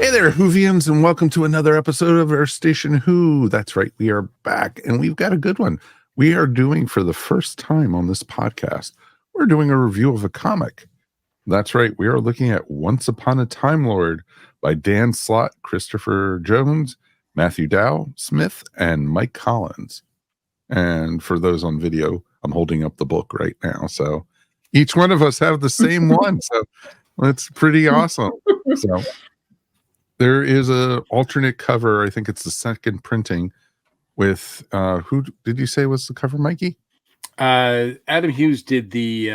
Hey there, Whovians, and welcome to another episode of Earth Station Who. That's right, we are back, and we've got a good one. We are doing, for the first time on this podcast, we're doing a review of a comic. That's right, we are looking at Once Upon a Time Lord by Dan Slott, Christopher Jones, Matthew Dow Smith, and Mike Collins. And for those on video, I'm holding up the book right now, so each one of us have the same one, so that's pretty awesome. So there is a alternate cover. I think it's the second printing with who did you say was the cover, Mikey? Adam Hughes did the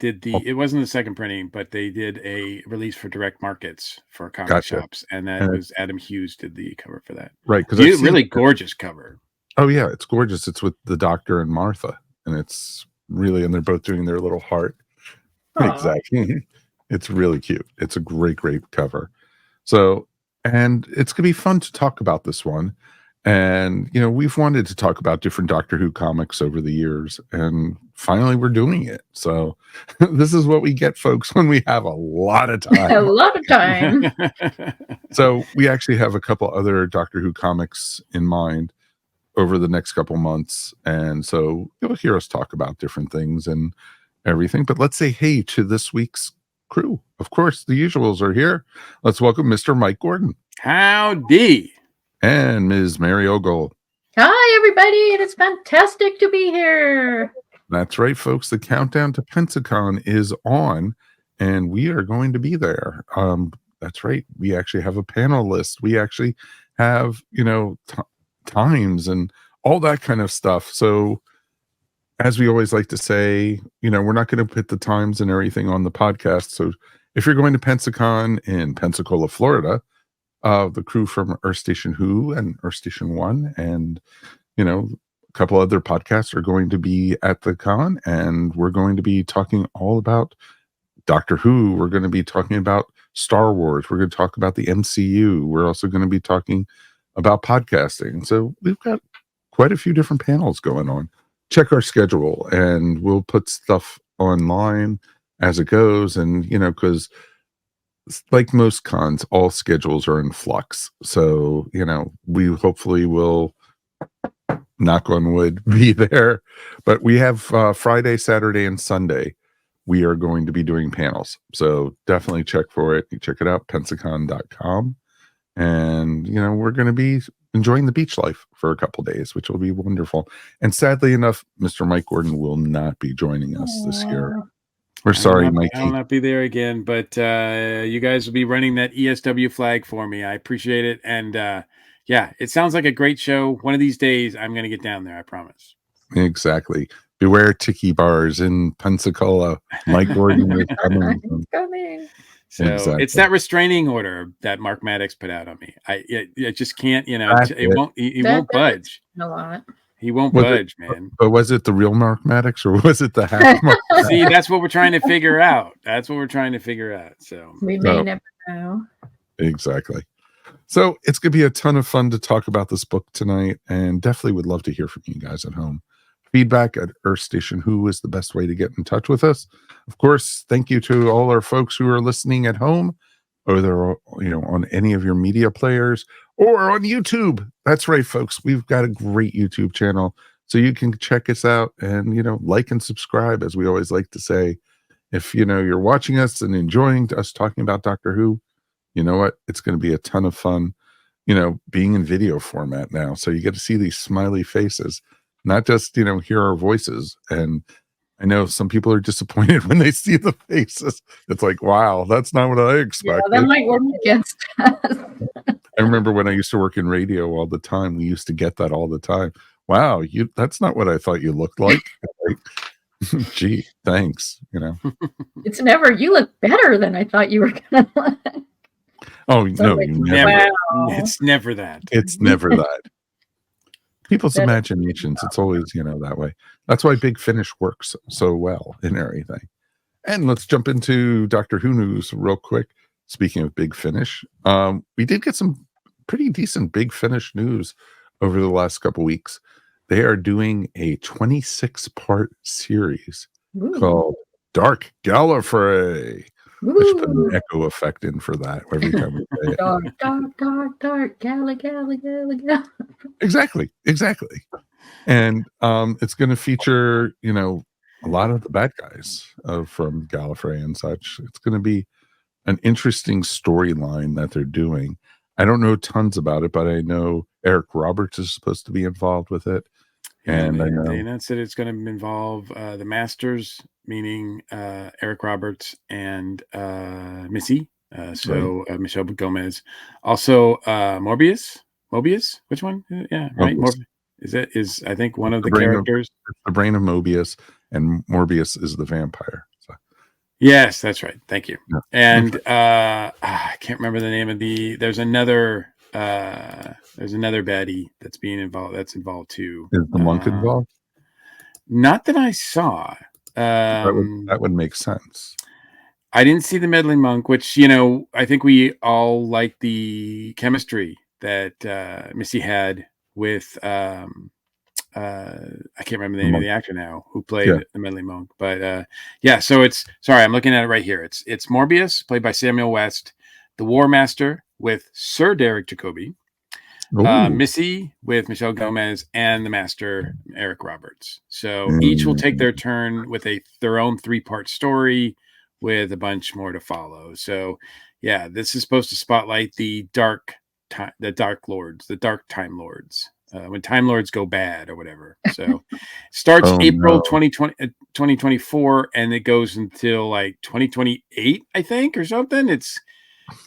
it wasn't the second printing, but they did a release for direct markets for comic shops, and that was Adam Hughes did the cover for that. Right, because it's really gorgeous cover. Oh yeah, it's gorgeous. It's with the Doctor and Martha, and it's really, and they're both doing their little heart. Aww. Exactly. It's really cute. It's a great cover. So, and it's gonna be fun to talk about this one. And you know, we've wanted to talk about different Doctor Who comics over the years, and finally we're doing it. So this is what we get, folks, when we have a lot of time. A lot of time. So we actually have a couple other Doctor Who comics in mind over the next couple months, and so you'll hear us talk about different things and everything. But let's say hey to this week's crew. Of course, the usuals are here. Let's welcome Mr. Mike Gordon. Howdy. And Ms. Mary Ogle. Hi, everybody, and it's fantastic to be here. That's right, folks. The countdown to Pensacon is on, and we are going to be there. That's right. We actually have a panel list. We actually have, you know, times and all that kind of stuff. So as we always like to say, you know, we're not going to put the times and everything on the podcast. So if you're going to Pensacon in Pensacola, Florida, the crew from Earth Station Who and Earth Station One, and you know, a couple other podcasts are going to be at the con, and we're going to be talking all about Doctor Who. We're going to be talking about Star Wars. We're going to talk about the MCU. We're also going to be talking about podcasting. So we've got quite a few different panels going on. Check our schedule, and we'll put stuff online as it goes. And you know, because like most cons, all schedules are in flux. So, you know, we hopefully will, knock on wood, be there. But we have Friday, Saturday, and Sunday. We are going to be doing panels. So definitely check for it. Check it out, pensacon.com. And, you know, we're going to be enjoying the beach life for a couple days, which will be wonderful. And sadly enough, Mr. Mike Gordon will not be joining us this year. We're sorry, Mikey. I'll not be there again, but you guys will be running that ESW flag for me. I appreciate it. And yeah, it sounds like a great show. One of these days, I'm going to get down there. I promise. Exactly. Beware tiki bars in Pensacola. Mike Gordon is coming. So exactly. It's that restraining order that Mark Maddox put out on me. I just can't, you know, he won't budge. A lot. He won't budge, man. But was it the real Mark Maddox or was it the half Mark? See, that's what we're trying to figure out. So we may never know. Exactly. So it's going to be a ton of fun to talk about this book tonight, and definitely would love to hear from you guys at home. Feedback at Earth Station Who is the best way to get in touch with us. Of course, thank you to all our folks who are listening at home, or they're, you know, on any of your media players or on YouTube. That's right, folks. We've got a great YouTube channel, so you can check us out and, you know, like and subscribe, as we always like to say. If, you know, you're watching us and enjoying us talking about Doctor Who, you know what? It's going to be a ton of fun, you know, being in video format now. So you get to see these smiley faces, not just, you know, hear our voices. And I know some people are disappointed when they see the faces. It's like, wow, that's not what I expected. Yeah, that might work against us. I remember when I used to work in radio all the time, we used to get that all the time. Wow, that's not what I thought you looked like. Like, gee, thanks. You know, it's never, you look better than I thought you were gonna look. Oh, no, you never. Wow. It's never that. It's never that. People's imaginations, it's always, you know, that way. That's why Big Finish works so well in everything. And let's jump into Doctor Who news real quick. Speaking of Big Finish, we did get some pretty decent Big Finish news over the last couple weeks. They are doing a 26-part series called Dark Gallifrey. I should put an Woo! echo effect in for that every time we say it. Dark, dark, dark, dark, gala, gala, gala, gala. Exactly. And it's going to feature, a lot of the bad guys from Gallifrey and such. It's going to be an interesting storyline that they're doing. I don't know tons about it, but I know Eric Roberts is supposed to be involved with it. Yeah, And I they know announced that it's going to involve the Masters, meaning Eric Roberts and Missy. Michelle Gomez. Also, Mobius. Which one? Yeah, right. Mobius. Is I think one of the brain characters. the brain of Mobius, and Morbius is the vampire. So. Yes, that's right. Thank you. Yeah. And I can't remember the name of there's another baddie that's involved too. Is the monk involved? Not that I saw. That would make sense. I didn't see the meddling monk, which I think we all like the chemistry that Missy had with I can't remember the name of the actor now who played the meddling monk, but so I'm looking at it right here. It's Morbius, played by Samuel West, the War Master with Sir Derek Jacobi, Missy with Michelle Gomez, and the Master Eric Roberts. So each will take their turn with their own 3-part story with a bunch more to follow. So yeah, this is supposed to spotlight the dark time lords. When Time Lords go bad or whatever. So starts April 2024, and it goes until like 2028, I think, or something. It's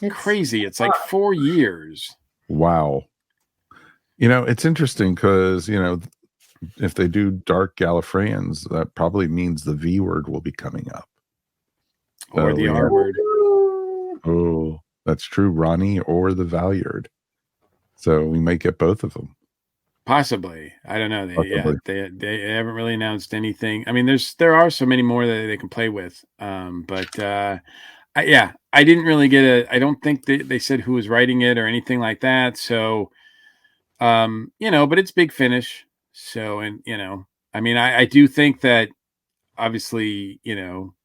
crazy. It's like 4 years. Wow. It's interesting because, if they do Dark Gallifreyans, that probably means the V word will be coming up. Or the R word. Oh, that's true. Ronnie or the Valyard. So we might get both of them. Possibly. I don't know. They haven't really announced anything. I mean, there are so many more that they can play with. I didn't really get I don't think they said who was writing it or anything like that. So, but it's Big Finish. So, I mean, I do think that obviously,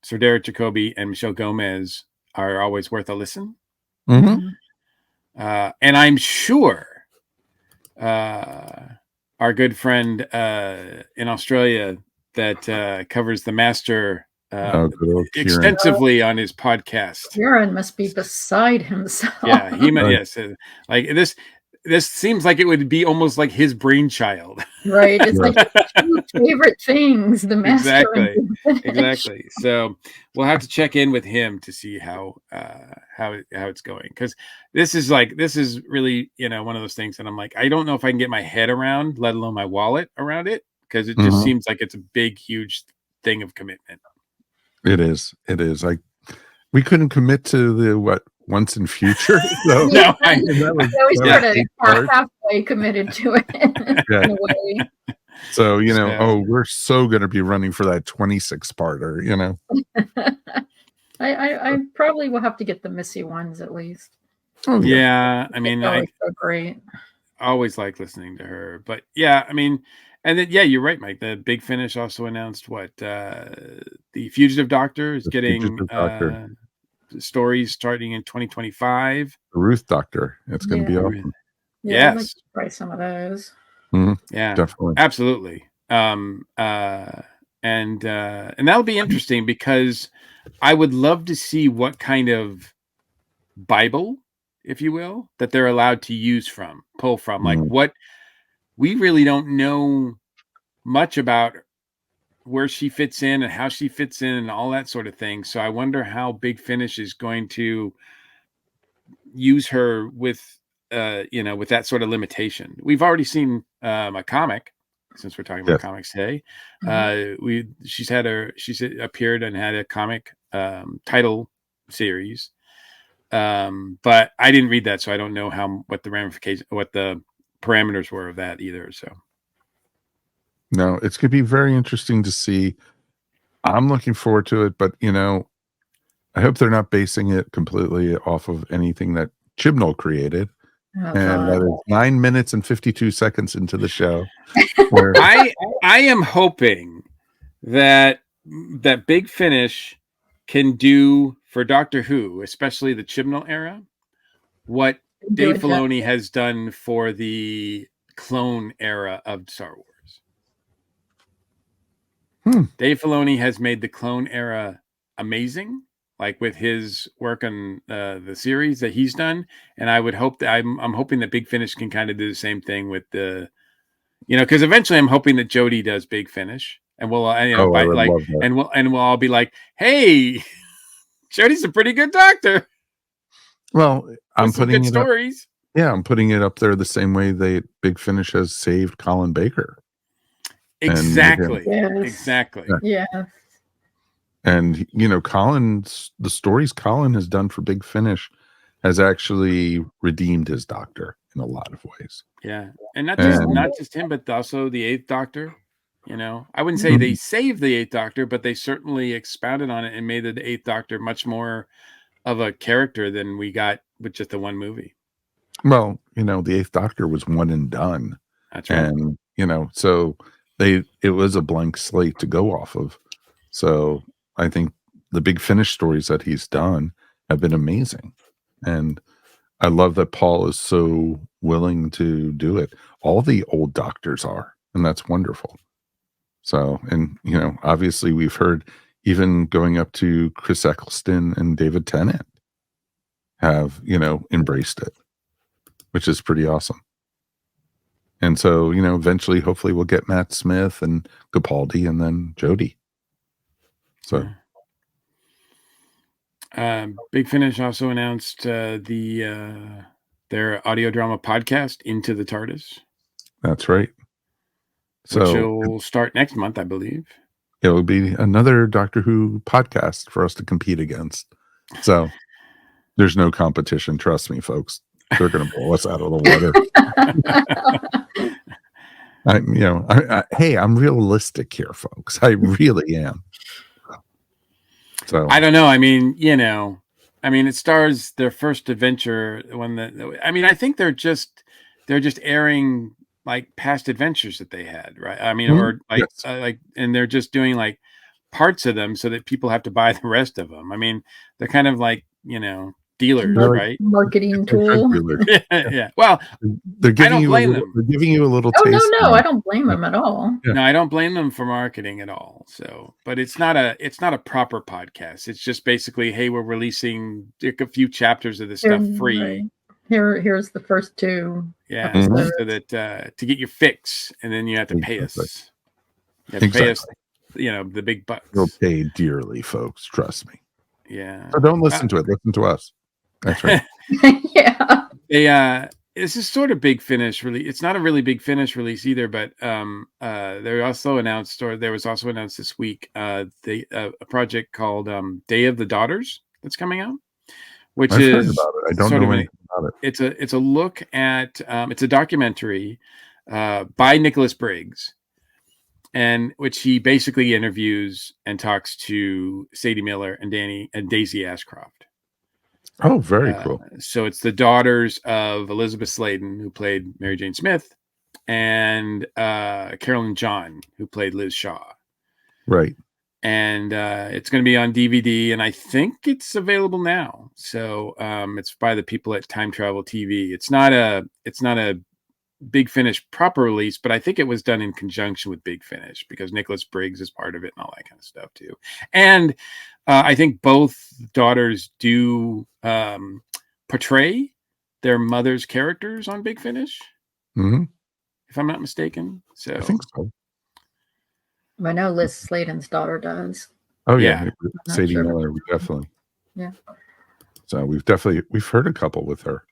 Sir Derek Jacobi and Michelle Gomez are always worth a listen. Mm-hmm. And I'm sure our good friend in Australia that covers the Master extensively on his podcast. Kieran must be beside himself. Yeah, he might. Yes, like this seems like it would be almost like his brainchild. Right. It's like two favorite things, the Master. Exactly. So we'll have to check in with him to see how it's going, because this is really one of those things that I'm like, I don't know if I can get my head around, let alone my wallet around it, because it just seems like it's a big, huge thing of commitment. It is. We couldn't commit to the once in future. So we sort of halfway committed to it in a way. So we're so going to be running for that 26-parter. I probably will have to get the Missy ones at least. Oh yeah. I mean, so great. I always like listening to her, but yeah, I mean, and then you're right, Mike. The Big Finish also announced the Fugitive Doctor is getting stories starting in 2025. The Ruth Doctor. It's going to be awesome. Yeah, I'd like to try some of those. Mm-hmm. Yeah, definitely, absolutely. And that'll be interesting, because I would love to see what kind of Bible, if you will, that they're allowed to pull from. Like, what we really don't know much about where she fits in and how she fits in and all that sort of thing. So I wonder how Big Finish is going to use her with that sort of limitation. We've already seen a comic, since we're talking about comics today. She's appeared and had a comic title series, but I didn't read that, so I don't know what the parameters were of that either. So no, it's going to be very interesting to see. I'm looking forward to it, but I hope they're not basing it completely off of anything that Chibnall created. And that is 9 minutes and 52 seconds into the show. Where I am hoping that Big Finish can do for Doctor Who, especially the Chibnall era, what Dave Filoni has done for the clone era of Star Wars. Dave Filoni has made the clone era amazing, like with his work on the series that he's done. And I would hope that I'm hoping that Big Finish can kind of do the same thing with the, because eventually I'm hoping that Jodie does Big Finish, and we'll, and we'll all be like, hey, Jodie's a pretty good doctor. Well, I'm putting it stories. I'm putting it up there the same way Big Finish has saved Colin Baker. Exactly. Yes. Exactly. Yeah. And the stories Colin has done for Big Finish has actually redeemed his Doctor in a lot of ways. Yeah, and not just him, but also the Eighth Doctor. I wouldn't say they saved the Eighth Doctor, but they certainly expounded on it and made the Eighth Doctor much more of a character than we got with just the one movie. Well, the Eighth Doctor was one and done. That's right. And so it was a blank slate to go off of. So I think the Big Finish stories that he's done have been amazing. And I love that Paul is so willing to do it. All the old doctors are, and that's wonderful. So, and obviously we've heard even going up to Chris Eccleston and David Tennant have, embraced it, which is pretty awesome. And so, eventually, hopefully we'll get Matt Smith and Capaldi and then Jodie. So, Big Finish also announced their audio drama podcast, Into the TARDIS. That's right. So which will start next month, I believe. It will be another Doctor Who podcast for us to compete against. So there's no competition. Trust me, folks. They're going to blow us out of the water. Hey, I'm realistic here, folks. I really am. So I don't know. I mean, it stars their first adventure I think they're just airing like past adventures that they had, right? I mean, or like, yes. And they're just doing like parts of them so that people have to buy the rest of them. I mean, they're kind of like, dealers, right? Marketing tool. Yeah. Well, they're giving you a little taste. No, I don't blame them at all. Yeah. No, I don't blame them for marketing at all. So, but it's not a proper podcast. It's just basically, hey, we're releasing a few chapters of this stuff free. Right. Here's the first two. Yeah, so that to get your fix, and then you have to pay us. You have to pay us, the big bucks. You'll pay dearly, folks. Trust me. Yeah. So don't listen to it. Listen to us. That's right. Yeah. This is sort of Big Finish release. It's not a really Big Finish release either, but there was also announced this week a project called Day of the Daughters that's coming out, which I've heard about it. I don't know anything about it. It's a look at it's a documentary by Nicholas Briggs, and which he basically interviews and talks to Sadie Miller and Daisy Ashcroft. Oh, very cool. So it's the daughters of Elizabeth Sladen, who played Mary Jane Smith, and Carolyn John, who played Liz Shaw. Right. And it's going to be on DVD, and I think it's available now. So it's by the people at Time Travel TV. It's not a Big Finish proper release, but I think it was done in conjunction with Big Finish because Nicholas Briggs is part of it and all that kind of stuff too. And I think both daughters do portray their mother's characters on Big Finish, if I'm not mistaken. So I think so. I know Liz Sladen's daughter does. Oh yeah, Sadie Miller, definitely. Yeah. So we've heard a couple with her.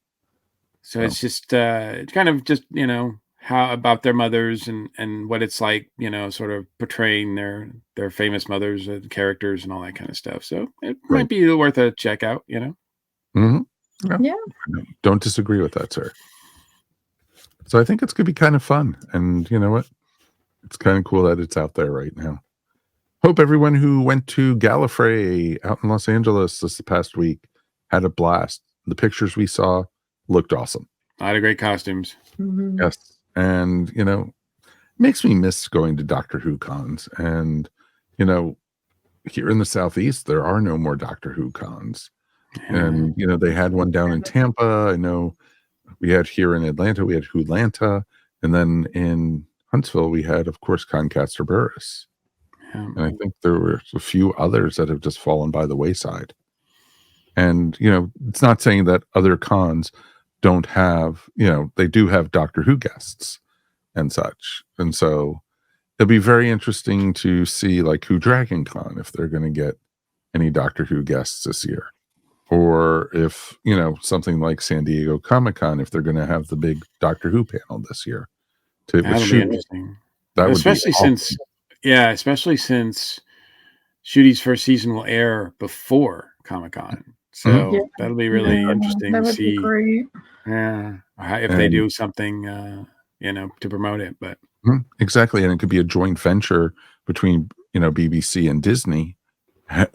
So it's just kind of just how about their mothers and what it's like sort of portraying their famous mothers and characters and all that kind of stuff. So it might be worth a check out. Yeah. Don't disagree with that, sir. So I think it's gonna be kind of fun, and you know what? It's kind of cool that it's out there right now. Hope everyone who went to Gallifrey out in Los Angeles this past week had a blast. The pictures we saw looked awesome. A lot of great costumes. Mm-hmm. Yes. And, makes me miss going to Doctor Who cons. And, here in the Southeast, there are no more Doctor Who cons. And, they had one down in Tampa. I know we had here in Atlanta, we had Wholanta. And then in Huntsville, we had, of course, Concaster Burris. And I think there were a few others that have just fallen by the wayside. And, it's not saying that other cons don't have, they do have Doctor Who guests and such. And so it'll be very interesting to see, like, Who Dragon Con, if they're going to get any Doctor Who guests this year. Or if, something like San Diego Comic-Con, if they're going to have the big Doctor Who panel this year. That'll be interesting. That especially would be since, especially since Shooty's first season will air before Comic-Con. So that'll be really interesting to see. Great. Yeah, if they do something, to promote it. But exactly, and it could be a joint venture between BBC and Disney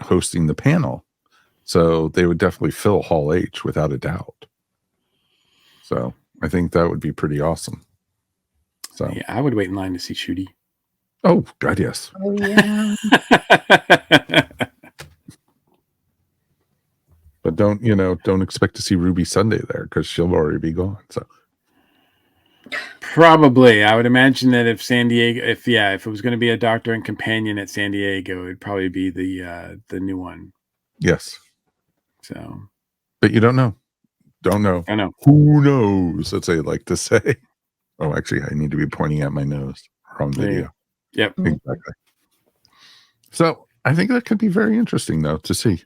hosting the panel. So they would definitely fill Hall H without a doubt. So I think that would be pretty awesome. So yeah, I would wait in line to see Shooty. Oh God, yes. Oh yeah. But don't expect to see Ruby Sunday there because she'll already be gone. So probably, I would imagine that if it was going to be a Doctor and Companion at San Diego, it'd probably be the new one. Yes. So, but you don't know. Don't know. I know. Who knows? That's what I like to say. Oh, actually, I need to be pointing at my nose. Wrong video. Yep. Exactly. So I think that could be very interesting, though, to see.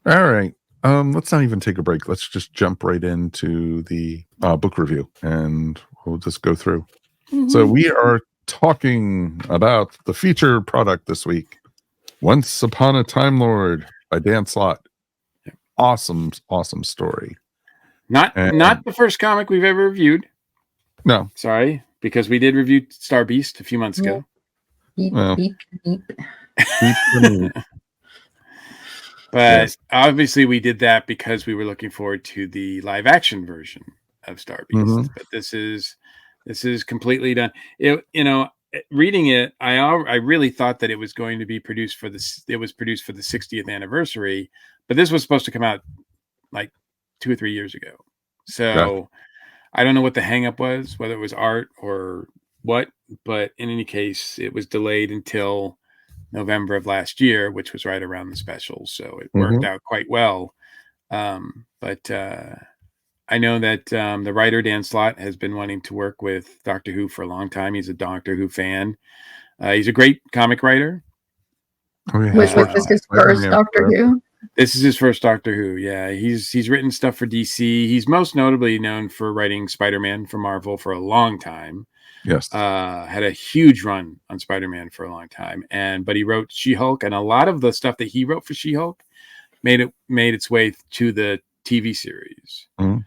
All right. Let's not even take a break. Let's just jump right into the book review, and we'll just go through. Mm-hmm. So we are talking about the feature product this week, Once Upon a Time Lord by Dan Slott. Awesome story. Not the first comic we've ever reviewed. No. Sorry, because we did review Star Beast a few months ago. Beep. But obviously we did that because we were looking forward to the live action version of Star Beast. Mm-hmm. But this is completely done. Reading it, I really thought that it was going to be produced for the 60th anniversary, but this was supposed to come out like 2 or 3 years ago. So I don't know what the hang-up was, whether it was art or what, but in any case, it was delayed until November of last year, which was right around the special. So it worked out quite well. But I know that the writer, Dan Slott, has been wanting to work with Doctor Who for a long time. He's a Doctor Who fan. He's a great comic writer. Oh, yeah. Which was his first Doctor Who? This is his first Doctor Who. Yeah, he's written stuff for DC. He's most notably known for writing Spider-Man for Marvel for a long time. Yes. Had a huge run on Spider-Man for a long time. But he wrote She-Hulk, and a lot of the stuff that he wrote for She-Hulk made its way to the TV series. Mm-hmm.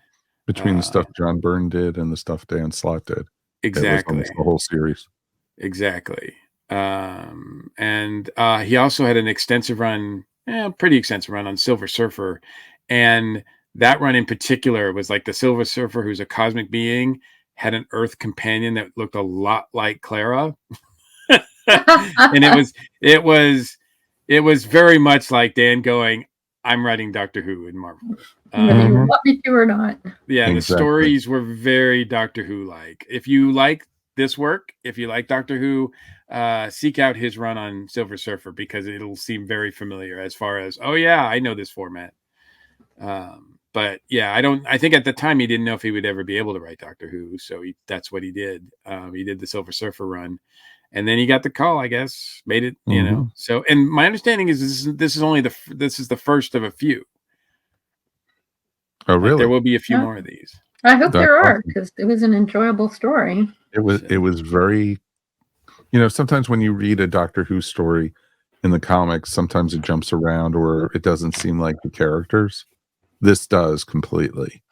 Between the stuff John Byrne did and the stuff Dan Slott did. Exactly. It was the whole series. Exactly. And he also had an extensive run, pretty extensive run on Silver Surfer. And that run in particular was like the Silver Surfer, who's a cosmic being, had an Earth companion that looked a lot like Clara. And it was very much like Dan going, I'm writing Doctor Who in Marvel. Whether you want me to or not. Yeah, exactly. The stories were very Doctor Who-like. If you like this work, if you like Doctor Who, seek out his run on Silver Surfer because it'll seem very familiar as far as, oh yeah, I know this format. But yeah, I think at the time he didn't know if he would ever be able to write Doctor Who, so that's what he did. He did the Silver Surfer run, and then he got the call, I guess, made it, So, and my understanding is this is the first of a few. Oh, really? There will be a few more of these. I hope there are, because it was an enjoyable story. It was very, sometimes when you read a Doctor Who story in the comics, sometimes it jumps around or it doesn't seem like the characters. This does completely.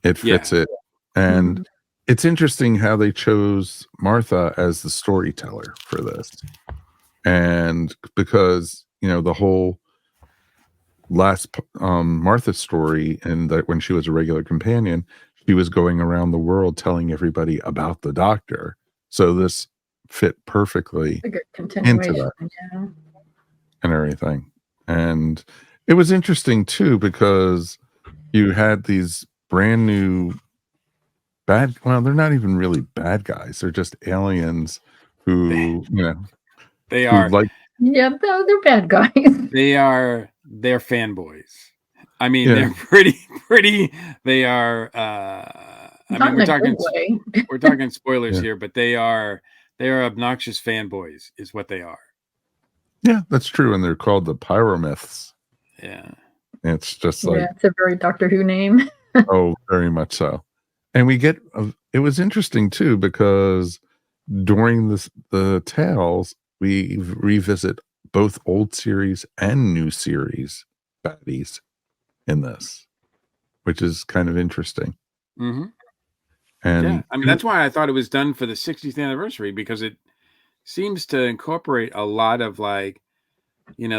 It fits it. And it's interesting how they chose Martha as the storyteller for this. And because, the whole last Martha story, and that when she was a regular companion, she was going around the world telling everybody about the Doctor. So this fit perfectly into that. and everything. And it was interesting too because you had these brand new well, they're not even really bad guys. They're just aliens who, They who are. like Yeah, they're bad guys. They're fanboys. I mean, yeah, they're pretty. They are. I mean, Not in a good way. we're talking spoilers yeah. here, but they are obnoxious fanboys, is what they are. Yeah, that's true. And they're called the Pyromyths. Yeah. It's just Yeah, like, it's a very Doctor Who name. oh, very much so. And we get, it was interesting too, because during the tales, we revisit both old series and new series baddies in this, which is kind of interesting. Mm-hmm. Yeah, And I mean, that's why I thought it was done for the 60th anniversary, because it seems to incorporate a lot of, like,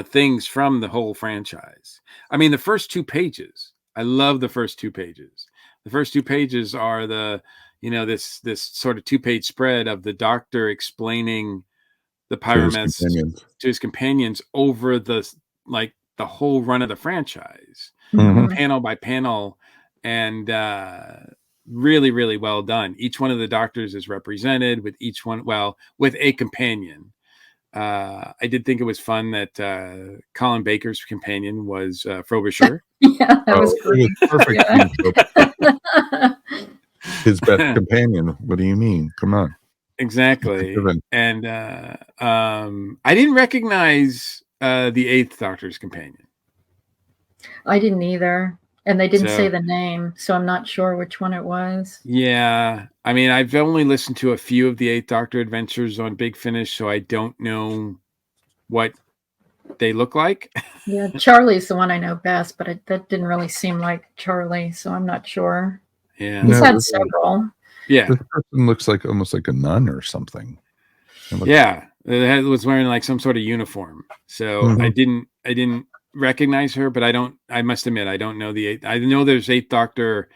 things from the whole franchise. I mean, the first 2 pages, I love the first 2 pages. The first 2 pages are this sort of 2-page spread of the Doctor explaining the Pyromeths to his companions over the whole run of the franchise, panel by panel, and really, really well done. Each one of the Doctors is represented with with a companion. I did think it was fun that Colin Baker's companion was Frobisher. Yeah, that was great. Perfect. Yeah. His best companion. What do you mean? Come on. Exactly. And I didn't recognize the 8th Doctor's companion. I didn't either. And they didn't say the name, so I'm not sure which one it was. Yeah. I mean, I've only listened to a few of the 8th Doctor adventures on Big Finish, so I don't know what they look like. Yeah, Charlie's the one I know best, but that didn't really seem like Charlie, so I'm not sure. Yeah. He's had several. Yeah. This person looks like almost like a nun or something. Yeah. It was wearing like some sort of uniform. So I didn't recognize her, but I must admit, I don't know the 8th. I know there's 8th Doctor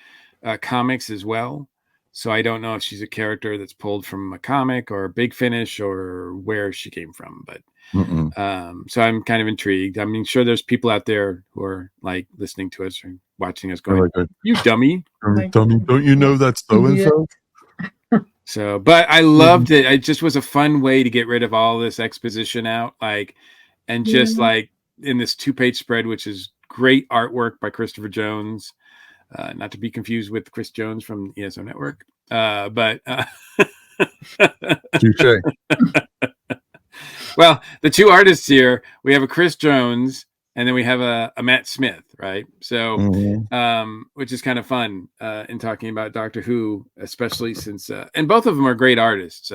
comics as well. So I don't know if she's a character that's pulled from a comic or Big Finish or where she came from, but so I'm kind of intrigued. I mean, sure, there's people out there who are like listening to us or watching us going, "You dummy, dummy! Don't you know that's so and so?" So, but I loved it. It just was a fun way to get rid of all this exposition out, and just like in this 2-page spread, which is great artwork by Christopher Jones, not to be confused with Chris Jones from ESO Network, but touche. Well, the two artists here, we have a Chris Jones and then we have a Matt Smith, right? So, which is kind of fun in talking about Doctor Who, especially since, and both of them are great artists.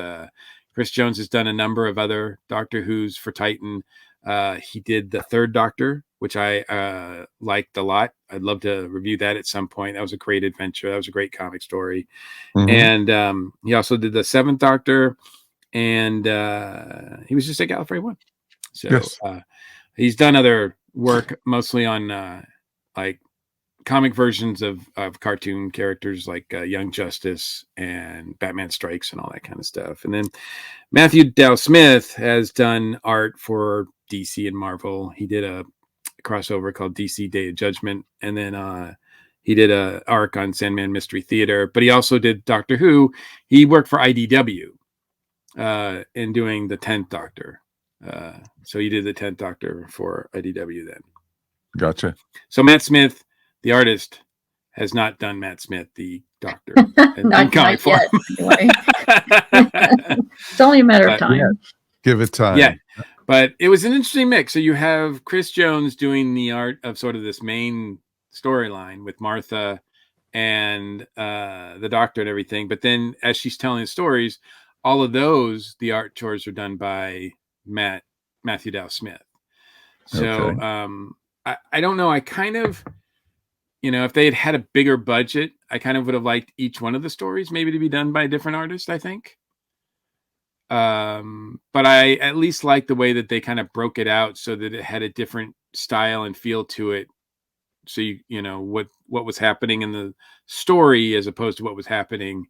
Chris Jones has done a number of other Doctor Who's for Titan. He did the 3rd Doctor, which I liked a lot. I'd love to review that at some point. That was a great adventure. That was a great comic story. And he also did the 7th Doctor. And he was just at Gallifrey 1. So he's done other work mostly on like comic versions of cartoon characters like Young Justice and Batman Strikes and all that kind of stuff. And then Matthew Dow Smith has done art for DC and Marvel. He did a crossover called DC Day of Judgment, and then he did a arc on Sandman Mystery Theater, but he also did Doctor Who. He worked for IDW in doing the 10th Doctor. So he did the 10th Doctor for IDW then. Gotcha. So Matt Smith, the artist, has not done Matt Smith, the Doctor. Not yet, anyway. It's only a matter of time. Yeah. Give it time. Yeah. But it was an interesting mix. So you have Chris Jones doing the art of sort of this main storyline with Martha and the Doctor and everything. But then as she's telling the stories, all of those, the art chores are done by Matthew Dow Smith. So I don't know. I kind of, if they had a bigger budget, I kind of would have liked each one of the stories maybe to be done by a different artist, I think. But I at least like the way that they kind of broke it out so that it had a different style and feel to it. So you know what was happening in the story as opposed to what was happening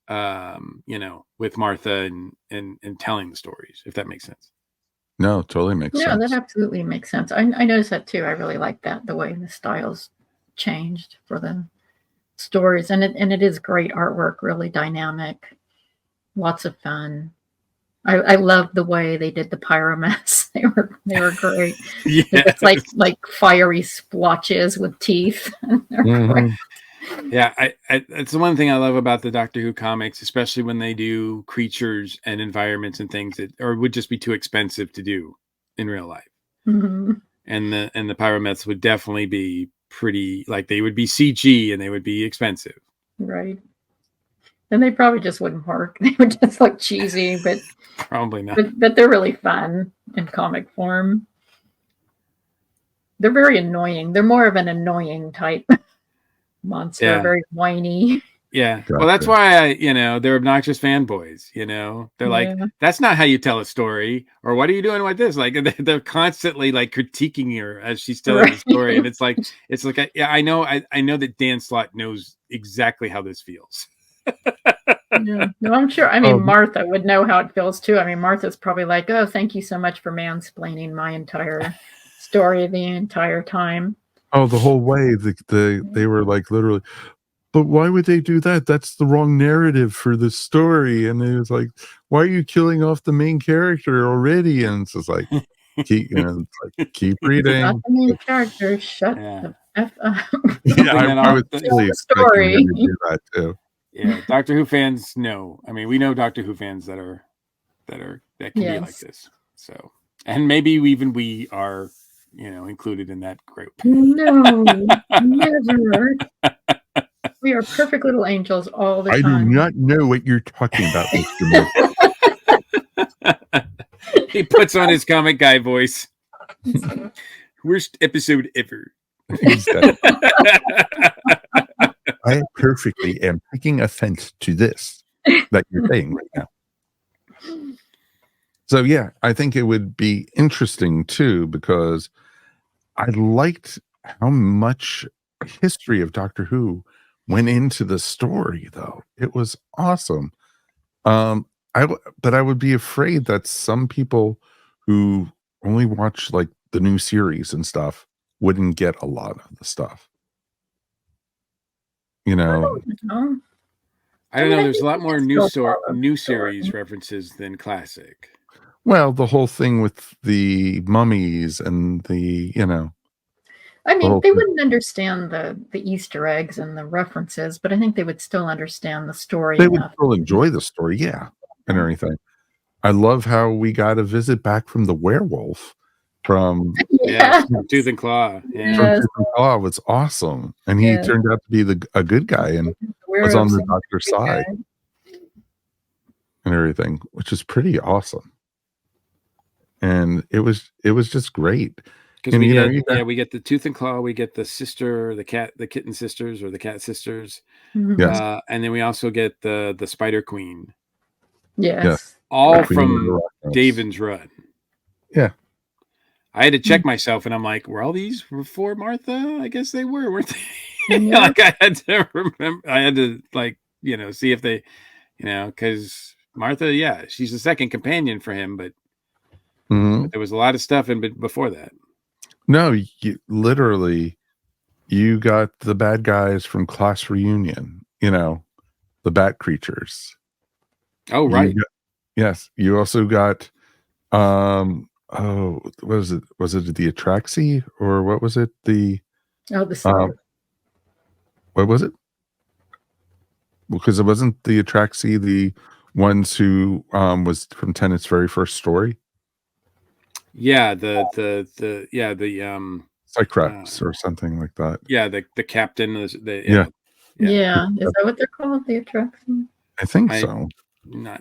with Martha and telling the stories, if that makes sense. No, totally makes No, that sense. absolutely makes sense. I noticed that too. I really like that, the way the styles changed for the stories, and it is great artwork, really dynamic, lots of fun. I love the way they did the pyromets. They were great. They're just Yes. like fiery splotches with teeth. They're great. Mhm. Yeah, it's the one thing I love about the Doctor Who comics, especially when they do creatures and environments and things that or would just be too expensive to do in real life. Mhm. And the pyromets would definitely be pretty like they would be CG and they would be expensive. Right. And they probably just wouldn't work. They would just look cheesy, Probably not. but they're really fun in comic form. They're very annoying. They're more of an annoying type monster, Yeah. very whiny. Yeah. Gotcha. Well, that's why they're obnoxious fanboys, They're like, Yeah. that's not how you tell a story, or what are you doing with this? Like they're constantly like critiquing her as she's telling the Right. story. And it's like, yeah, I know that Dan Slott knows exactly how this feels. Yeah. No, I'm sure. I mean, Oh, Martha would know how it feels too. I mean, Martha's probably like, "Oh, thank you so much for mansplaining my entire story the entire time." oh, the whole way they were like literally, but why would they do that? That's the wrong narrative for the story. And it was like, why are you killing off the main character already? And it's just like, keep Not reading. the main character. Shut Yeah. the f up. Yeah, Something that I all was Tell fully the expecting them story. to do that too. yeah, Doctor Who fans know. I mean, we know Doctor Who fans that can be like Yes. this. So, and maybe we are, included in that group. No, never. We are perfect little angels all the I do time. not know what you're talking about, Mr. Moore. He puts on his comic guy voice. Worst episode ever. He's dead. I perfectly am taking offense to this that you're saying right now. So yeah, I think it would be interesting too, because I liked how much history of Doctor Who went into the story, though. It was awesome. But I would be afraid that some people who only watch like the new series and stuff wouldn't get a lot of the stuff. You I know, don't know. I don't mean, know. I There's a think lot you more can new still follow the new story. series references than classic. well, the whole thing with the mummies and I the mean, whole they thing. wouldn't understand the Easter eggs and the references, but I think they would still understand the story They would enough. still enjoy the story, yeah, and Yeah. everything. I love how we got a visit back from the werewolf from Yes, Yeah. Tooth and Claw. Yeah. from Yes. Tooth and Claw was awesome, and he Yes. turned out to be a good guy and was on Werewolves the and doctor's good side guy. and everything, which is pretty awesome. And it was just great. Because And, we get you got we get the Tooth and Claw, we get the sister, the kitten sisters or the cat sisters, Mhm. yes, and then we also get the Spider Queen, yes, Yes. all the Queen of the from Rock. Davin's run. Yeah. I had to check myself, and I'm like, were all these before Martha? I guess they were, weren't they? Yeah. Like I had to remember. I had to see if they, because Martha, yeah, she's the second companion for him, but Mhm. there was a lot of stuff before that. No, literally, you got the bad guys from Class Reunion, the bat creatures. Oh, You right. got yes, you also got, oh, what was it? Was it the Atraxi or what was it? Oh, the Um, slide. what was it? Because it wasn't the Atraxi the ones who, was from Tennant's very first story? Yeah, the Cycraps or something like that. the captain is Yeah, Yeah. Is that what they're called? The attraction? I think I so. I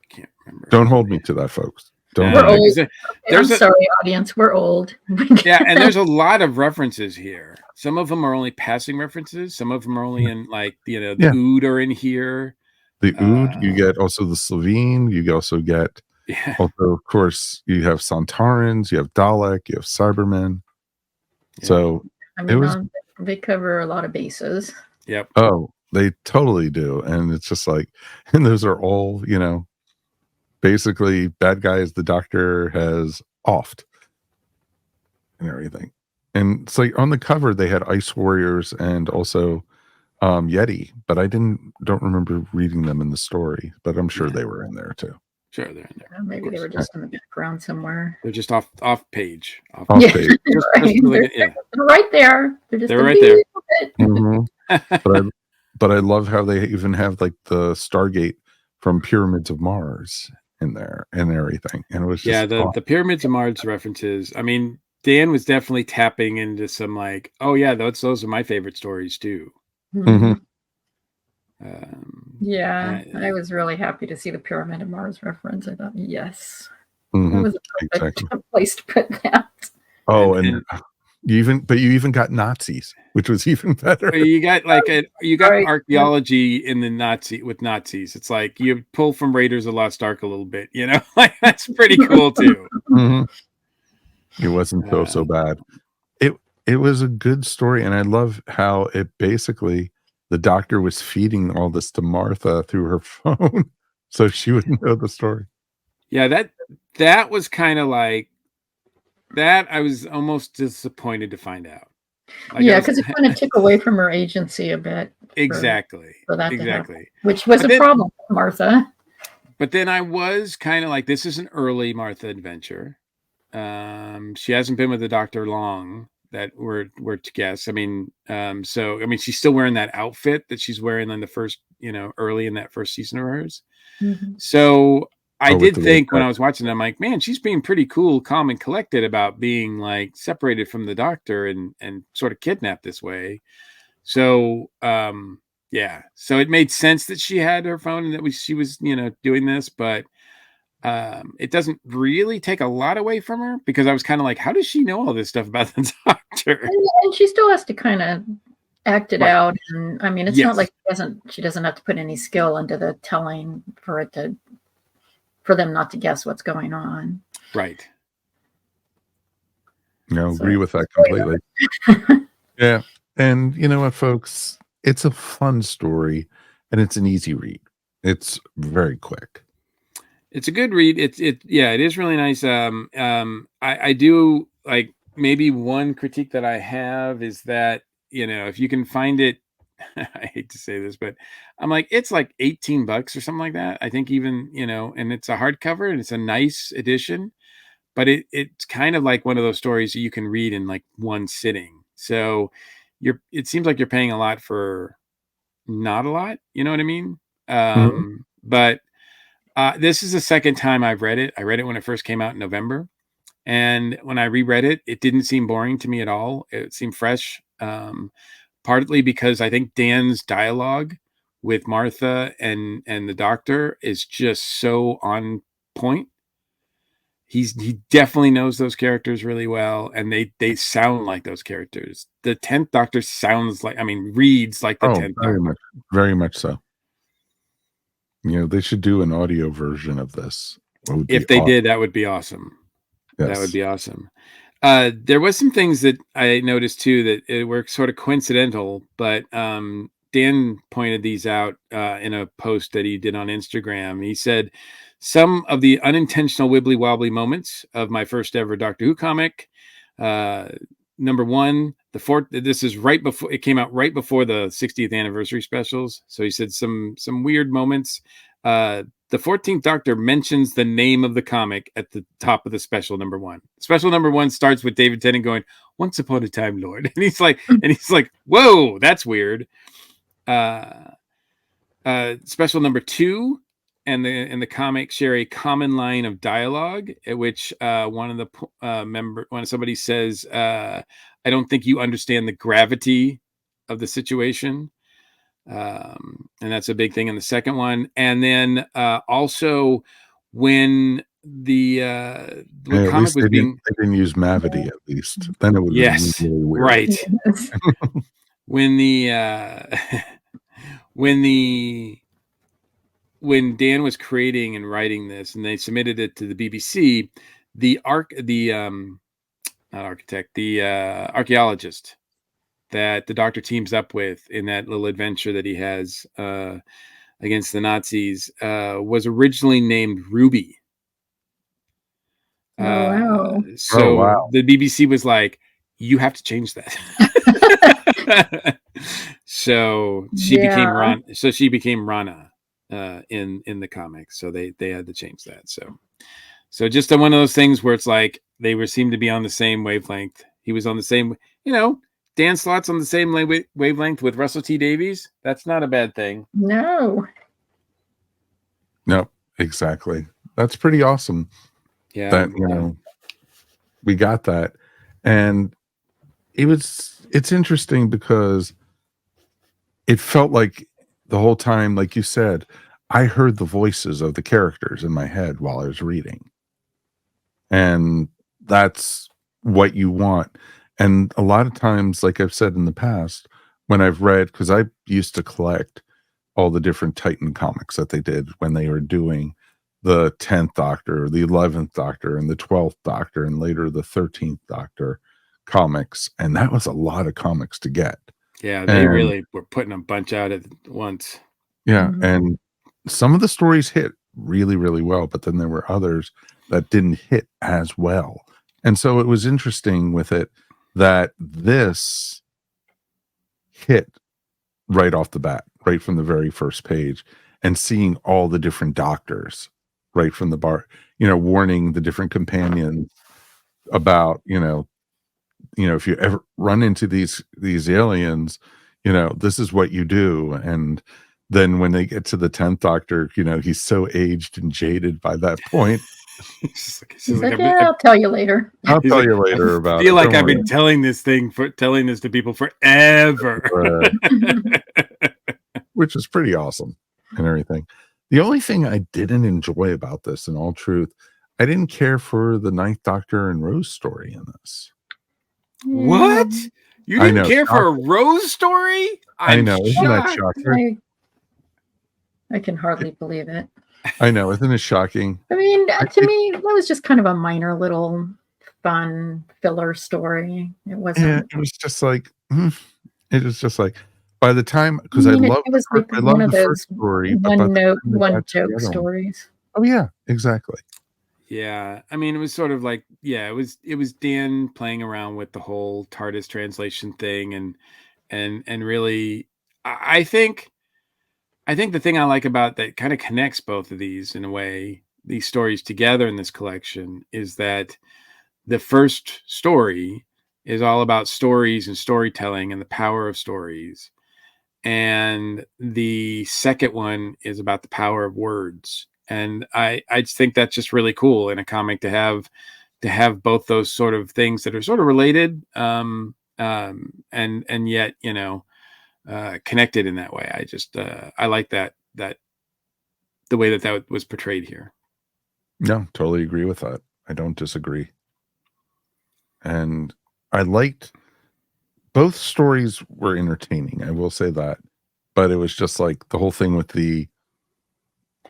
can't remember. Don't hold me to that, folks. Don't We're hold me. old. There- Okay, I'm sorry, audience. We're old. yeah, and there's a lot of references here. Some of them are only passing references. Some of them are only in the Yeah. Ood are in here. The Ood, you get also the Slovene, you also get Yeah. also, of course, you have Santarans, you have Dalek, you have Cybermen. So I it mean, was they cover a lot of bases. Yep. oh, they totally do. And it's just like, and those are all, basically bad guys the Doctor has oft and everything. And it's like on the cover they had Ice Warriors and also Yeti, but I don't remember reading them in the story, but I'm sure Yeah. they were in there too. Sure, they're in there. Maybe they were just in the background somewhere. They're just off page. Off Yeah, page. Just right. really, yeah. They're right there. They're just They're a right there. bit. Mhm. But I love how they even have like the Stargate from Pyramids of Mars in there and everything. And it was just Yeah, the Pyramids of Mars references. I mean, Dan was definitely tapping into some like, oh yeah, those are my favorite stories too. Mhm. Yeah, I was really happy to see the Pyramid of Mars reference. I thought, yes, that Mhm. was a perfect Exactly. place to put that. Oh, And you even got Nazis, which was even better. you got like you got Right. archaeology in the Nazis. It's like you pull from Raiders of the Lost Ark a little bit, you know. Like that's pretty cool too. Mhm. It wasn't so bad. It was a good story, and I love how it basically the doctor was feeding all this to Martha through her phone, so she would know the story. Yeah, that was kind of like that. I was almost disappointed to find out. Like Yeah, because it kind of took away from her agency a bit. exactly, For that to exactly. happen, which was But a then, problem with Martha. But then I was kind of like, this is an early Martha adventure. She hasn't been with the doctor long that we're to guess. I mean, so I mean, she's still wearing that outfit that she's wearing in the first, early in that first season of hers. So I with did the think when red I was watching, I'm like, man, she's being pretty cool, calm, and collected about being like separated from the doctor and sort of kidnapped this way. So yeah, so it made sense that she had her phone and that she was doing this, but it doesn't really take a lot away from her because I was kind of like, how does she know all this stuff about the doctor? And she still has to kind of act it Right. out. And I mean, it's not Yes. like she doesn't have to put any skill into the telling for them not to guess what's going on. Right. agree with that completely. Yeah. And you know what, folks? It's a fun story and it's an easy read. It's very quick. It's a good read. Yeah, it is really nice. I do like maybe one critique that I have is that, if you can find it, I hate to say this, but I'm like, it's like $18 or something like that. I think even, and it's a hardcover and it's a nice edition, but it's kind of like one of those stories that you can read in like one sitting. So it seems like you're paying a lot for not a lot, you know what I mean? But this is the second time I've read it. I read it when it first came out in November. And when I reread it, it didn't seem boring to me at all. It seemed fresh. Partly because I think Dan's dialogue with Martha and the doctor is just so on point. He definitely knows those characters really well, and they sound like those characters. The 10th Doctor reads like the 10th Doctor. Very much so. They should do an audio version of this. If they did, that would be awesome. Yes. That would be awesome. There was some things that I noticed too that it were sort of coincidental, but Dan pointed these out in a post that he did on Instagram. He said, some of the unintentional wibbly wobbly moments of my first ever Doctor Who comic. Number one, this is right before it came out, right before the 60th anniversary specials. So he said some weird moments. The 14th Doctor mentions the name of the comic at the top of the special number one. Special number one starts with David Tennant going, "Once upon a time, Lord," and he's like, "Whoa, that's weird." Special number two and the comic share a common line of dialogue at which when somebody says, "I don't think you understand the gravity of the situation." And that's a big thing in the second one. And then also when comic was being, they didn't use Mavity at least. Then it would have been really weird. Right. when when Dan was creating and writing this and they submitted it to the BBC, the archaeologist that the Doctor teams up with in that little adventure that he has against the Nazis was originally named Ruby. Oh, wow. Oh, wow. So the BBC was like, "You have to change that." So she became Yeah. So she became Rana in the comics. So they had to change that. So just one of those things where it's like they were seemed to be on the same wavelength. He was on the same, Dan Slott's on the same wavelength with Russell T Davies. That's not a bad thing. No. Nope, exactly. That's pretty awesome Yeah. that, we got that. And it's interesting because it felt like the whole time, like you said, I heard the voices of the characters in my head while I was reading. And that's what you want. And a lot of times, like I've said in the past, when I've read, because I used to collect all the different Titan comics that they did when they were doing the 10th Doctor, the 11th Doctor, and the 12th Doctor, and later the 13th Doctor comics. And that was a lot of comics to get. Yeah, they And really were putting a bunch out at once. yeah, Mhm. and some of the stories hit really, really well, but then there were others that didn't hit as well. And so it was interesting with it that this hit right off the bat, right from the very first page, and seeing all the different doctors right from the bar, warning the different companions about, if you ever run into these aliens, this is what you do. And then when they get to the 10th Doctor, he's so aged and jaded by that point. He's He's like, like, yeah, I'll tell you later. I'll he's tell like, you later I about feel it. like Don't I've worry. been telling this to people forever. Which is pretty awesome and everything. The only thing I didn't enjoy about this, in all truth, I didn't care for the Ninth Doctor and Rose story in this. What? You I didn't know, care for a shocking. Rose story? I I'm know, isn't that shocked. shocking? I can hardly believe it. I know, isn't it shocking? I mean, I to think, me, that was just kind of a minor little fun filler story. It yeah, wasn't. it was just like, it was just like, by the time, I because mean, it was like I one loved of the first those story, but by one the note, time they one got to the joke other one, stories. oh yeah, exactly. Yeah, I mean, it was sort of like, yeah, it was Dan playing around with the whole TARDIS translation thing, and really, I think the thing I like about that kind of connects both of these in a way, these stories together in this collection, is that the first story is all about stories and storytelling and the power of stories. And the second one is about the power of words. And I just think that's just really cool in a comic to have both those sort of things that are sort of related, and yet, connected in that way. I just I like that the way that was portrayed here. No, totally agree with that. I don't disagree. And I liked both stories were entertaining, I will say that. But it was just like the whole thing with the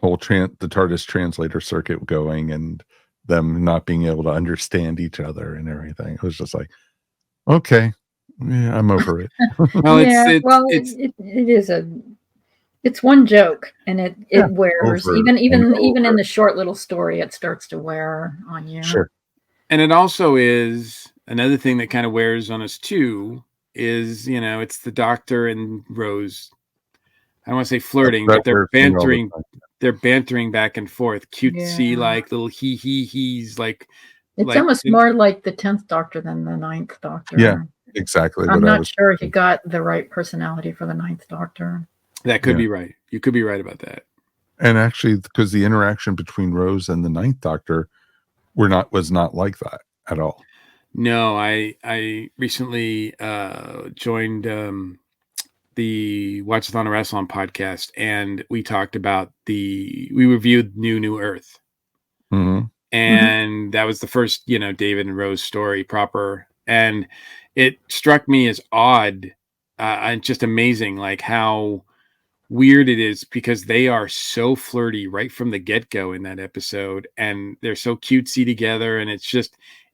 whole the TARDIS translator circuit going and them not being able to understand each other and everything. It was just like, okay, yeah, I'm over it. Well, Yeah, well, it's it is it's one joke, and Yeah, it wears over even and even even in over. the short little story, it starts to wear on you. Sure. and it also is another thing that kind of wears on us too, is, it's the Doctor and Rose. I don't want to say flirting, That but they're wears me all the bantering. time. They're bantering back and forth, cutesy, Yeah, like little he's it's like almost more like the 10th Doctor than the Ninth Yeah, Doctor. exactly I'm what I not was sure he thinking. got the right personality for the Ninth Doctor. that could Yeah. be right. You could be right about that. And actually, because the interaction between Rose and the Ninth Doctor was not like that at all. No, I recently joined the Watchathon Wrestling podcast, and we talked about we reviewed New Earth, Mhm. Mhm. and that was the first, David and Rose story proper, and it struck me as odd, and just amazing, like how weird it is, because they are so flirty right from the get-go in that episode, and they're so cutesy together, and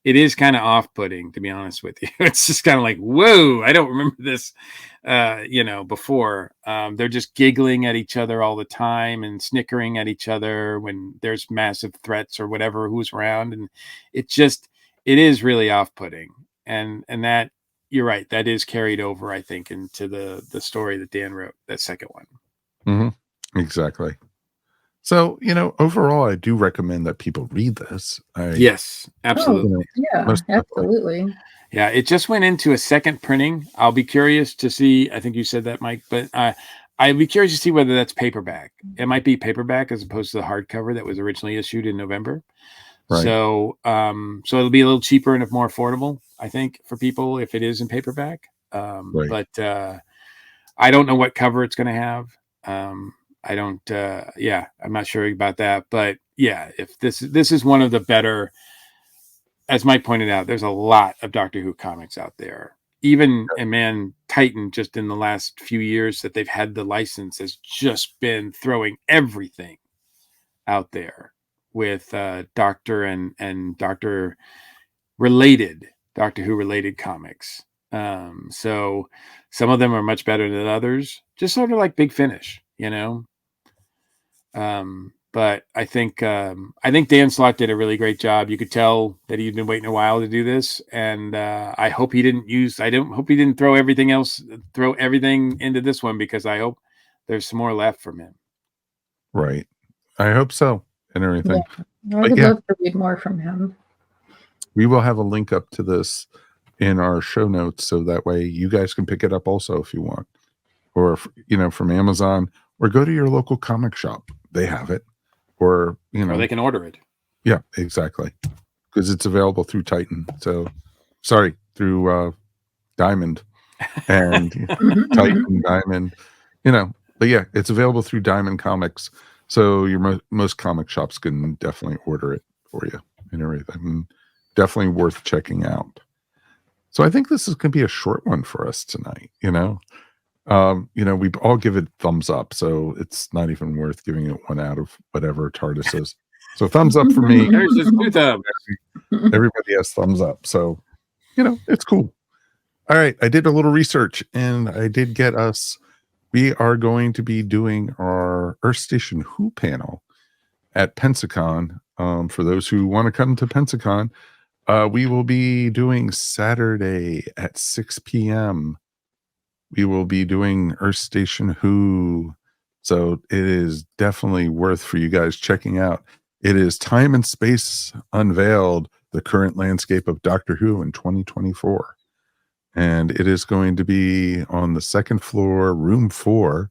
it is kind of off-putting, to be honest with you. It's just kind of like, whoa, I don't remember this, before. They're just giggling at each other all the time and snickering at each other when there's massive threats or whatever who's around, and it is really off-putting. And that, you're right, that is carried over, I think, into the story that Dan wrote, that second one. Mm-hmm. Exactly. So, overall, I do recommend that people read this. Yes, absolutely. Yeah, absolutely. Yeah, it just went into a second printing. I'll be curious to see. I think you said that, Mike, but I'd be curious to see whether that's paperback. It might be paperback as opposed to the hardcover that was originally issued in November. Right. So it'll be a little cheaper and more affordable, I think, for people if it is in paperback. Right. But I don't know what cover it's going to have. I don't. I'm not sure about that. But yeah, if this is one of the better, as Mike pointed out, there's a lot of Doctor Who comics out there. Even Titan, just in the last few years that they've had the license, has just been throwing everything out there with Doctor and Doctor related Doctor Who related comics. So some of them are much better than others, just sort of like Big Finish, But I think Dan Slott did a really great job. You could tell that he'd been waiting a while to do this, and I hope he didn't throw everything into this one, because I hope there's some more left from him. Right. I hope so, and everything. Yeah. I would love to read more from him. We will have a link up to this in our show notes, so that way you guys can pick it up also if you want, or from Amazon, or go to your local comic shop. They have it. Or they can order it. Yeah, exactly, because it's available through Titan. Through Diamond and Titan Diamond. But yeah, it's available through Diamond Comics. So your most comic shops can definitely order it for you and everything. Definitely worth checking out. So I think this is going to be a short one for us tonight. We all give it thumbs up, so it's not even worth giving it 1 out of whatever TARDIS is. So thumbs up for me. There's just 2 thumbs. Everybody has thumbs up, so it's cool. All right, I did a little research, and I did get us. We are going to be doing our Earth Station Who panel at Pensacon. For those who want to come to Pensacon, we will be doing Saturday at 6 p.m. We will be doing Earth Station Who. So it is definitely worth for you guys checking out. It is Time and Space Unveiled, the current landscape of Doctor Who in 2024. And it is going to be on the second floor, room 4,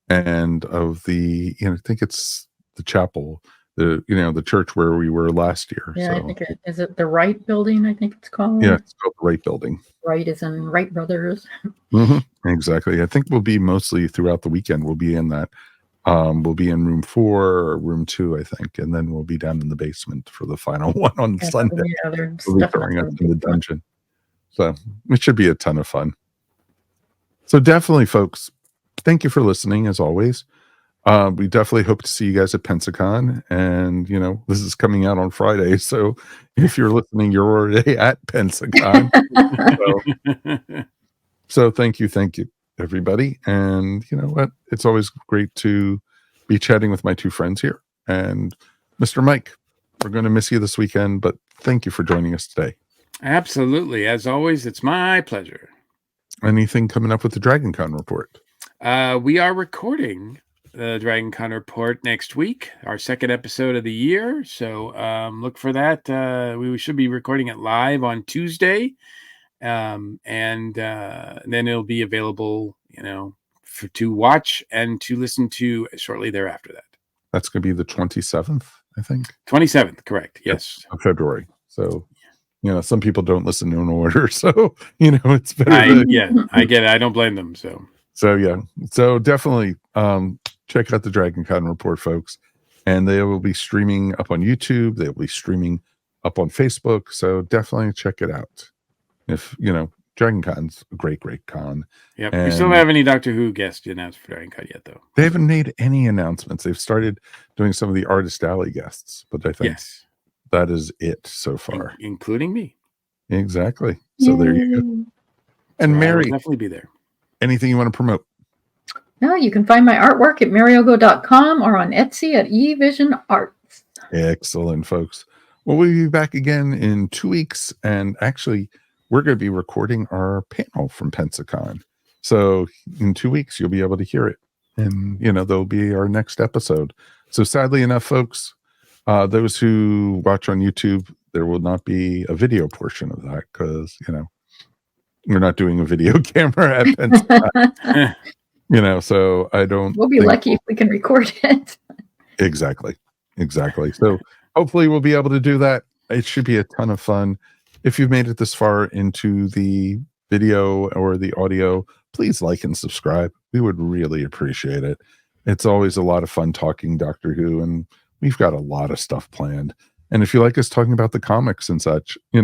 and of the, I think it's the chapel, the church where we were last year. Yeah, so. I think is it the Wright building, I think it's called? Yeah, it's called the Wright building. Wright is in Wright Brothers. Mm-hmm, exactly. I think we'll be mostly throughout the weekend. We'll be in that. We'll be in room 4 or room 2, I think. And then we'll be down in the basement for the final one on Sunday. We'll be throwing us in the dungeon. So it should be a ton of fun. So definitely, folks, thank you for listening, as always. We definitely hope to see you guys at Pensacon, and this is coming out on Friday, so if you're listening, you're already at Pensacon. So thank you, everybody, and you know what? It's always great to be chatting with my 2 friends here, and Mr. Mike. We're going to miss you this weekend, but thank you for joining us today. Absolutely, as always, it's my pleasure. Anything coming up with the DragonCon report? We are recording the DragonCon report next week, our second episode of the year. So look for that. We should be recording it live on Tuesday, and then it'll be available, to watch and to listen to shortly thereafter. That's going to be the 27th, I think. 27th, correct? Yes, of February. So. Some people don't listen in order, so it's better. I get it. I don't blame them. So definitely check out the DragonCon report, folks, and they will be streaming up on YouTube. They will be streaming up on Facebook. So definitely check it out. If DragonCon's a great con. Yep. We still don't have any Doctor Who guests announced for DragonCon yet, though. They haven't made any announcements. They've started doing some of the Artist Alley guests, but I think. Yes. that is it so far, including me. Exactly. So there you go. And So Mary, I will definitely be there. Anything you want to promote? No, you can find my artwork at mariogo.com or on Etsy at eVision Arts. Excellent, folks. Well, we'll be back again in 2 weeks. And actually, we're going to be recording our panel from Pensacon. So in 2 weeks, you'll be able to hear it. And, there'll be our next episode. So sadly enough, folks, those who watch on YouTube, there will not be a video portion of that because, we're not doing a video camera at Pensacon. So I don't. We'll be lucky if we can record it. Exactly. So hopefully we'll be able to do that. It should be a ton of fun. If you've made it this far into the video or the audio, please like and subscribe. We would really appreciate it. It's always a lot of fun talking Doctor Who, and we've got a lot of stuff planned. And if you like us talking about the comics and such, we're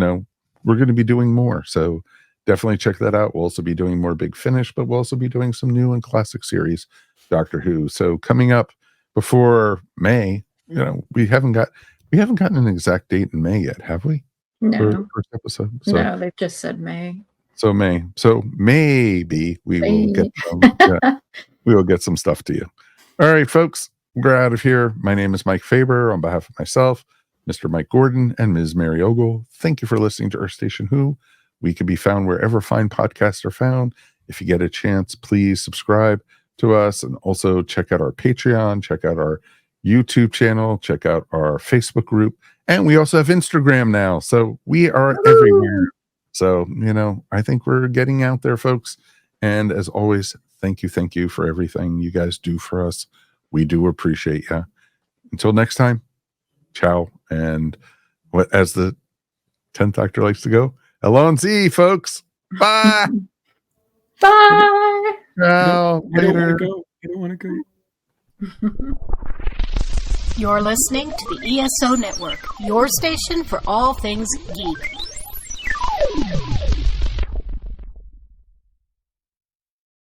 going to be doing more. So definitely check that out. We'll also be doing more Big Finish, but we'll also be doing some new and classic series Doctor Who. So coming up before May, we haven't gotten an exact date in May yet, have we? No. For the first episode. So, no, they've just said May. So May. So maybe we will get we will get some stuff to you. All right, folks, we're out of here. My name is Mike Faber. On behalf of myself, Mr. Mike Gordon, and Ms. Mary Ogle, thank you for listening to Earth Station Who. We can be found wherever fine podcasts are found. If you get a chance, please subscribe to us and also check out our Patreon, check out our YouTube channel, check out our Facebook group. And we also have Instagram now. So we are everywhere. So, I think we're getting out there, folks. And as always, thank you for everything you guys do for us. We do appreciate you. Until next time, ciao. And as the 10th Doctor likes to go, Alonzi, folks. Bye. Bye. Ciao. Later. I don't want to go. You're listening to the ESO Network, your station for all things geek.